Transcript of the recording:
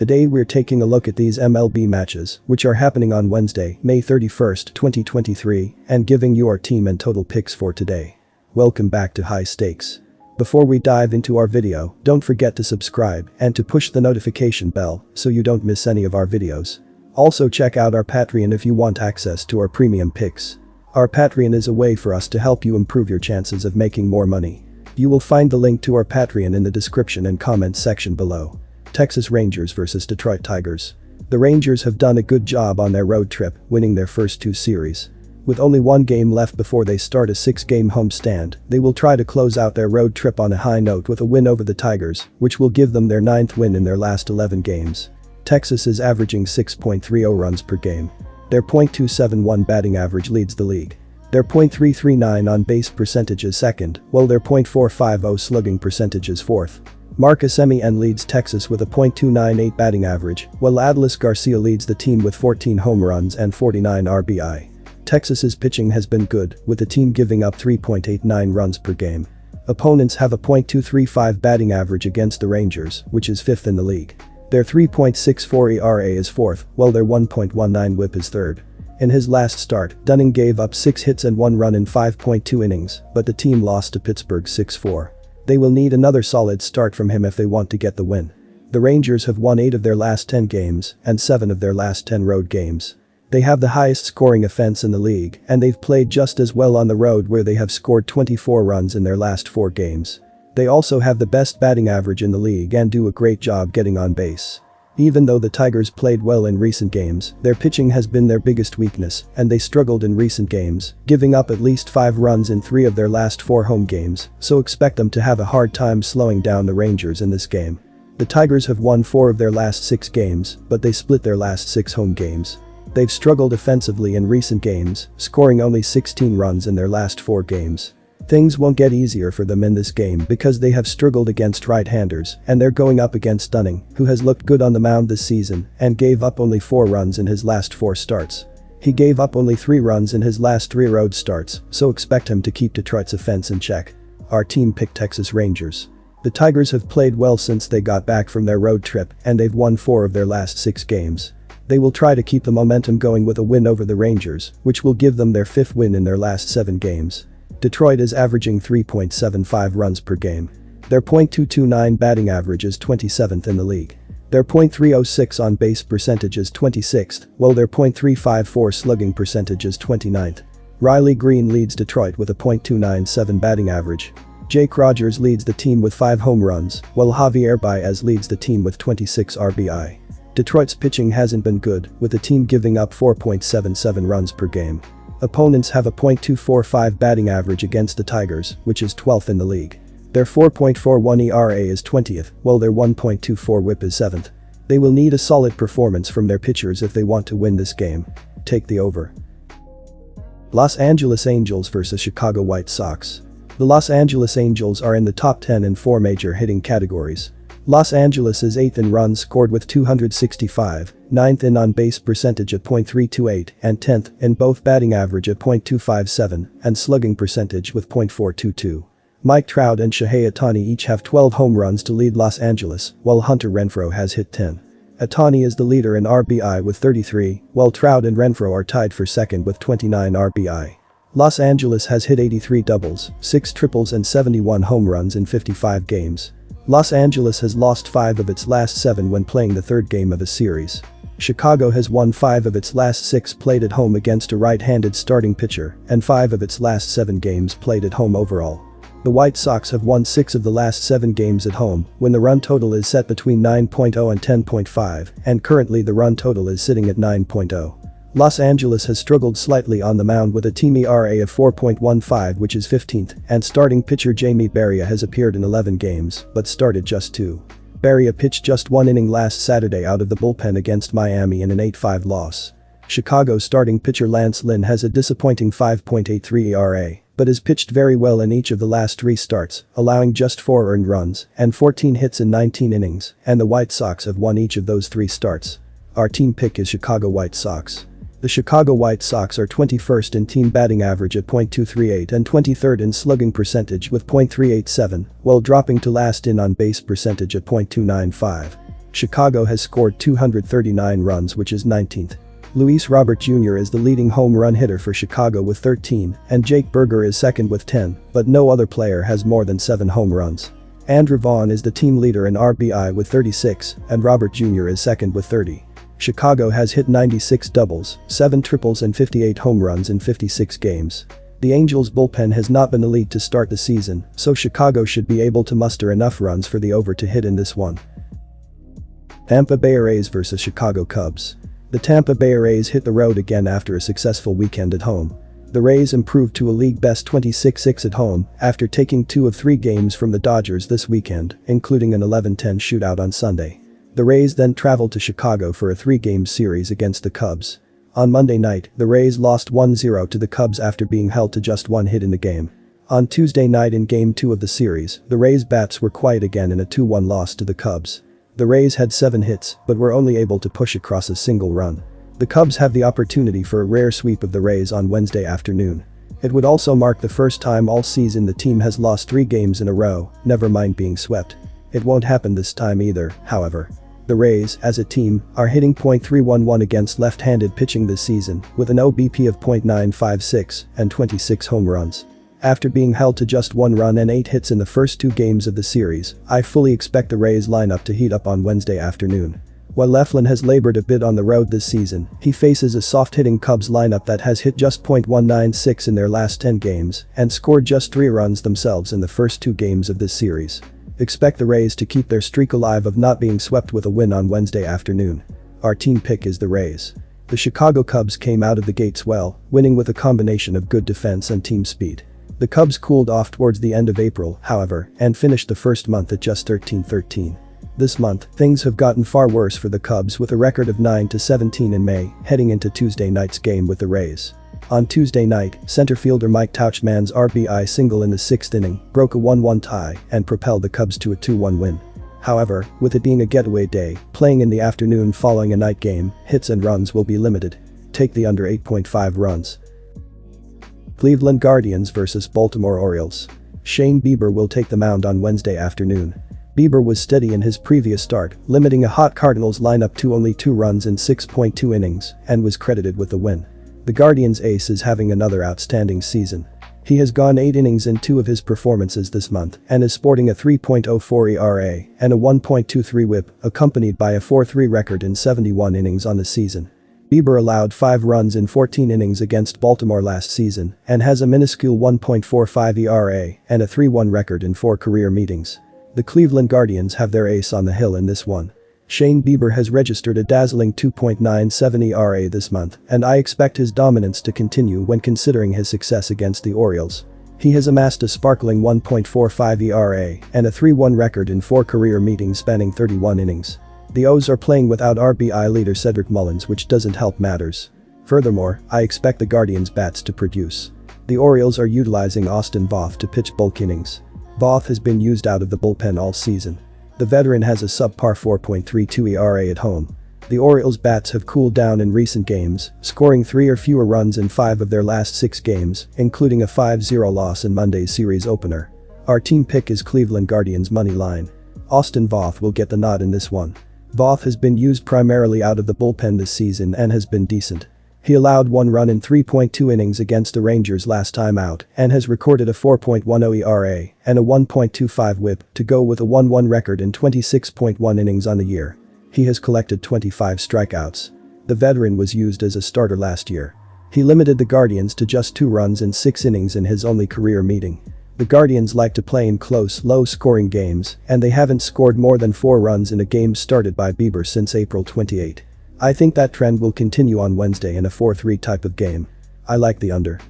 Today we're taking a look at these MLB matches, which are happening on Wednesday, May 31st, 2023, and giving you our team and total picks for today. Welcome back to High Stakes. Before we dive into our video, don't forget to subscribe and to push the notification bell so you don't miss any of our videos. Also check out our Patreon if you want access to our premium picks. Our Patreon is a way for us to help you improve your chances of making more money. You will find the link to our Patreon in the description and comments section below. Texas Rangers vs Detroit Tigers. The Rangers have done a good job on their road trip, winning their first two series. With only one game left before they start a 6-game homestand, they will try to close out their road trip on a high note with a win over the Tigers, which will give them their 9th win in their last 11 games. Texas is averaging 6.30 runs per game. Their .271 batting average leads the league. Their .339 on-base percentage is second, while their .450 slugging percentage is fourth. Marcus Semien leads Texas with a .298 batting average, while Adolis Garcia leads the team with 14 home runs and 49 RBI. Texas's pitching has been good, with the team giving up 3.89 runs per game. Opponents have a .235 batting average against the Rangers, which is fifth in the league. Their 3.64 ERA is fourth, while their 1.19 WHIP is third. In his last start, Dunning gave up 6 hits and 1 run in 5.2 innings, but the team lost to Pittsburgh 6-4. They will need another solid start from him if they want to get the win. The Rangers have won 8 of their last 10 games and 7 of their last 10 road games. They have the highest scoring offense in the league, and they've played just as well on the road where they have scored 24 runs in their last 4 games. They also have the best batting average in the league and do a great job getting on base. Even though the Tigers played well in recent games, their pitching has been their biggest weakness, and they struggled in recent games, giving up at least 5 runs in 3 of their last 4 home games, so expect them to have a hard time slowing down the Rangers in this game. The Tigers have won 4 of their last 6 games, but they split their last 6 home games. They've struggled offensively in recent games, scoring only 16 runs in their last 4 games. Things won't get easier for them in this game because they have struggled against right-handers, and they're going up against Dunning, who has looked good on the mound this season and gave up only 4 runs in his last 4 starts. He gave up only 3 runs in his last 3 road starts, so expect him to keep Detroit's offense in check. Our team picked Texas Rangers. The Tigers have played well since they got back from their road trip, and they've won 4 of their last 6 games. They will try to keep the momentum going with a win over the Rangers, which will give them their 5th win in their last 7 games. Detroit is averaging 3.75 runs per game. Their .229 batting average is 27th in the league. Their .306 on-base percentage is 26th, while their .354 slugging percentage is 29th. Riley Green leads Detroit with a .297 batting average. Jake Rogers leads the team with 5 home runs, while Javier Baez leads the team with 26 RBI. Detroit's pitching hasn't been good, with the team giving up 4.77 runs per game. Opponents have a .245 batting average against the Tigers, which is 12th in the league. Their 4.41 ERA is 20th, while their 1.24 WHIP is 7th. They will need a solid performance from their pitchers if they want to win this game. Take the over. Los Angeles Angels vs Chicago White Sox. The Los Angeles Angels are in the top 10 in 4 major hitting categories. Los Angeles is 8th in runs scored with 265, 9th in on-base percentage at .328, and 10th in both batting average at .257 and slugging percentage with .422. Mike Trout and Shohei Ohtani each have 12 home runs to lead Los Angeles, while Hunter Renfroe has hit 10. Ohtani is the leader in RBI with 33, while Trout and Renfroe are tied for second with 29 RBI. Los Angeles has hit 83 doubles, 6 triples and 71 home runs in 55 games. Los Angeles has lost 5 of its last 7 when playing the 3rd game of a series. Chicago has won 5 of its last 6 played at home against a right-handed starting pitcher, and 5 of its last 7 games played at home overall. The White Sox have won 6 of the last 7 games at home, when the run total is set between 9.0 and 10.5, and currently the run total is sitting at 9.0. Los Angeles has struggled slightly on the mound with a team ERA of 4.15, which is 15th, and starting pitcher Jamie Barria has appeared in 11 games, but started just 2. Barria pitched just 1 inning last Saturday out of the bullpen against Miami in an 8-5 loss. Chicago starting pitcher Lance Lynn has a disappointing 5.83 ERA, but has pitched very well in each of the last 3 starts, allowing just 4 earned runs and 14 hits in 19 innings, and the White Sox have won each of those 3 starts. Our team pick is Chicago White Sox. The Chicago White Sox are 21st in team batting average at .238 and 23rd in slugging percentage with .387, while dropping to last in on-base percentage at .295. Chicago has scored 239 runs, which is 19th. Luis Robert Jr. is the leading home run hitter for Chicago with 13, and Jake Berger is second with 10, but no other player has more than 7 home runs. Andrew Vaughn is the team leader in RBI with 36, and Robert Jr. is second with 30. Chicago has hit 96 doubles, 7 triples and 58 home runs in 56 games. The Angels' bullpen has not been elite to start the season, so Chicago should be able to muster enough runs for the over to hit in this one. Tampa Bay Rays vs Chicago Cubs. The Tampa Bay Rays hit the road again after a successful weekend at home. The Rays improved to a league-best 26-6 at home after taking 2 of 3 games from the Dodgers this weekend, including an 11-10 shootout on Sunday. The Rays then traveled to Chicago for a 3-game series against the Cubs. On Monday night, the Rays lost 1-0 to the Cubs after being held to just 1 hit in the game. On Tuesday night in Game 2 of the series, the Rays' bats were quiet again in a 2-1 loss to the Cubs. The Rays had 7 hits but were only able to push across a single run. The Cubs have the opportunity for a rare sweep of the Rays on Wednesday afternoon. It would also mark the first time all season the team has lost 3 games in a row, never mind being swept. It won't happen this time either, however. The Rays, as a team, are hitting .311 against left-handed pitching this season, with an OBP of .956 and 26 home runs. After being held to just 1 run and 8 hits in the first 2 games of the series, I fully expect the Rays lineup to heat up on Wednesday afternoon. While Leflin has labored a bit on the road this season, he faces a soft-hitting Cubs lineup that has hit just .196 in their last 10 games and scored just 3 runs themselves in the first 2 games of this series. Expect the Rays to keep their streak alive of not being swept with a win on Wednesday afternoon. Our team pick is the Rays. The Chicago Cubs came out of the gates well, winning with a combination of good defense and team speed. The Cubs cooled off towards the end of April, however, and finished the first month at just 13-13. This month, things have gotten far worse for the Cubs with a record of 9-17 in May, heading into Tuesday night's game with the Rays. On Tuesday night, center fielder Mike Tauchman's RBI single in the 6th inning broke a 1-1 tie and propelled the Cubs to a 2-1 win. However, with it being a getaway day, playing in the afternoon following a night game, hits and runs will be limited. Take the under 8.5 runs. Cleveland Guardians vs Baltimore Orioles. Shane Bieber will take the mound on Wednesday afternoon. Bieber was steady in his previous start, limiting a hot Cardinals lineup to only 2 runs in 6.2 innings, and was credited with the win. The Guardians' ace is having another outstanding season. He has gone 8 innings in 2 of his performances this month and is sporting a 3.04 ERA and a 1.23 WHIP, accompanied by a 4.3 record in 71 innings on the season. Bieber allowed 5 runs in 14 innings against Baltimore last season and has a minuscule 1.45 ERA and a 3.1 record in 4 career meetings. The Cleveland Guardians have their ace on the hill in this one. Shane Bieber has registered a dazzling 2.97 ERA this month, and I expect his dominance to continue when considering his success against the Orioles. He has amassed a sparkling 1.45 ERA and a 3.1 record in 4 career meetings spanning 31 innings. The O's are playing without RBI leader Cedric Mullins, which doesn't help matters. Furthermore, I expect the Guardians' bats to produce. The Orioles are utilizing Austin Voth to pitch bulk innings. Voth has been used out of the bullpen all season. The veteran has a subpar 4.32 ERA at home. The Orioles' bats have cooled down in recent games, scoring 3 or fewer runs in 5 of their last 6 games, including a 5-0 loss in Monday's series opener. Our team pick is Cleveland Guardians money line. Austin Voth will get the nod in this one. Voth has been used primarily out of the bullpen this season and has been decent. He allowed 1 run in 3.2 innings against the Rangers last time out and has recorded a 4.10 ERA and a 1.25 WHIP to go with a 1.1 record in 26.1 innings on the year. He has collected 25 strikeouts. The veteran was used as a starter last year. He limited the Guardians to just 2 runs in 6 innings in his only career meeting. The Guardians like to play in close, low-scoring games, and they haven't scored more than 4 runs in a game started by Bieber since April 28. I think that trend will continue on Wednesday in a 4-3 type of game. I like the under.